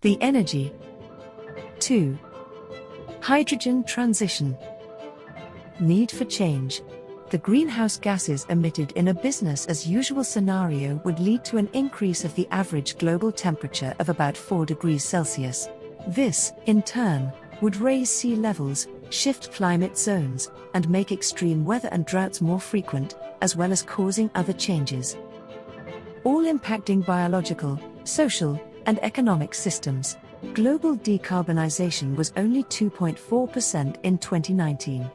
The energy. 2. Hydrogen transition. Need for change. The greenhouse gases emitted in a business-as-usual scenario would lead to an increase of the average global temperature of about 4 degrees Celsius. This, in turn, would raise sea levels, shift climate zones, and make extreme weather and droughts more frequent, as well as causing other changes, all impacting biological, social, and economic systems. Global decarbonization was only 2.4% in 2019.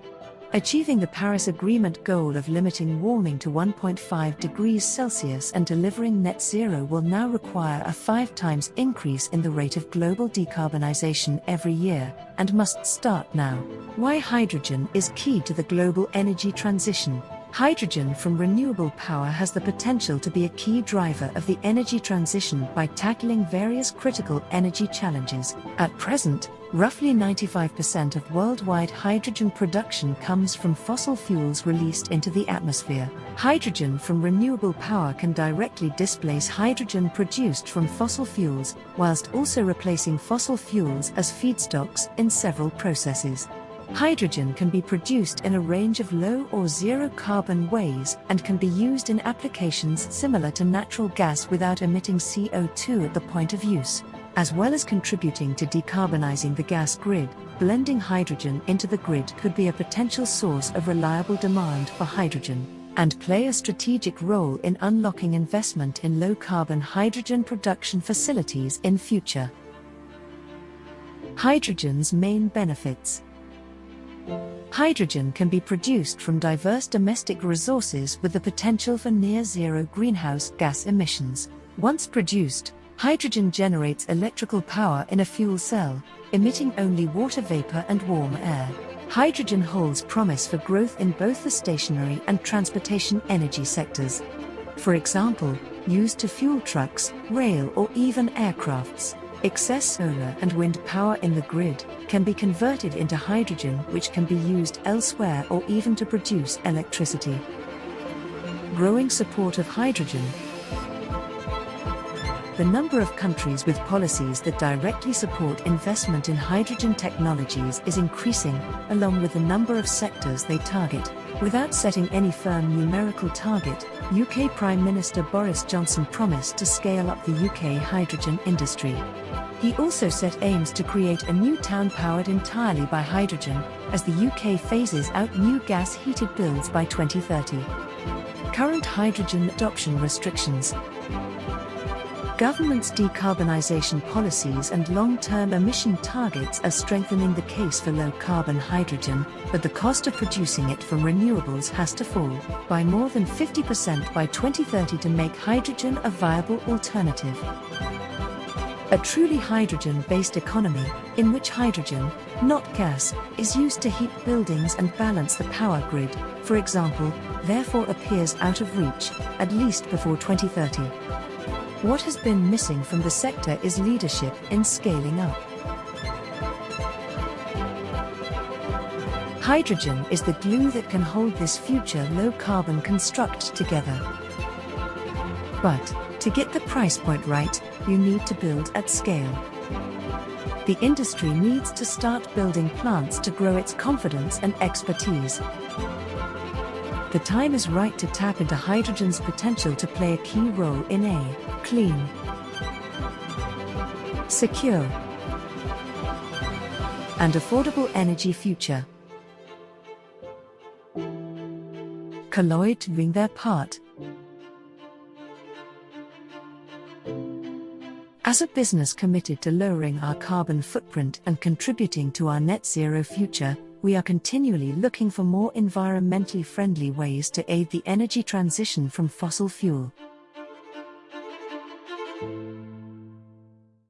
Achieving the Paris Agreement goal of limiting warming to 1.5 degrees Celsius and delivering net zero will now require a 5 times increase in the rate of global decarbonization every year, and must start now. Why hydrogen is key to the global energy transition. Hydrogen from renewable power has the potential to be a key driver of the energy transition by tackling various critical energy challenges. At present, roughly 95% of worldwide hydrogen production comes from fossil fuels released into the atmosphere. Hydrogen from renewable power can directly displace hydrogen produced from fossil fuels, whilst also replacing fossil fuels as feedstocks in several processes. Hydrogen can be produced in a range of low or zero carbon ways and can be used in applications similar to natural gas without emitting CO2 at the point of use. As well as contributing to decarbonizing the gas grid, blending hydrogen into the grid could be a potential source of reliable demand for hydrogen, and play a strategic role in unlocking investment in low-carbon hydrogen production facilities in future. Hydrogen's main benefits. Hydrogen can be produced from diverse domestic resources with the potential for near-zero greenhouse gas emissions. Once produced, hydrogen generates electrical power in a fuel cell, emitting only water vapor and warm air. Hydrogen holds promise for growth in both the stationary and transportation energy sectors. For example, used to fuel trucks, rail, or even aircrafts. Excess solar and wind power in the grid can be converted into hydrogen, which can be used elsewhere or even to produce electricity. Growing support of hydrogen. The number of countries with policies that directly support investment in hydrogen technologies is increasing, along with the number of sectors they target. Without setting any firm numerical target, UK Prime Minister Boris Johnson promised to scale up the UK hydrogen industry. He also set aims to create a new town powered entirely by hydrogen, as the UK phases out new gas-heated builds by 2030. Current hydrogen adoption restrictions. Government's decarbonisation policies and long-term emission targets are strengthening the case for low-carbon hydrogen, but the cost of producing it from renewables has to fall by more than 50% by 2030 to make hydrogen a viable alternative. A truly hydrogen-based economy, in which hydrogen, not gas, is used to heat buildings and balance the power grid, for example, therefore appears out of reach, at least before 2030. What has been missing from the sector is leadership in scaling up. Hydrogen is the glue that can hold this future low-carbon construct together. But, to get the price point right, you need to build at scale. The industry needs to start building plants to grow its confidence and expertise. The time is right to tap into hydrogen's potential to play a key role in a clean, secure, and affordable energy future. Colloid doing their part. As a business committed to lowering our carbon footprint and contributing to our net zero future, we are continually looking for more environmentally friendly ways to aid the energy transition from fossil fuel.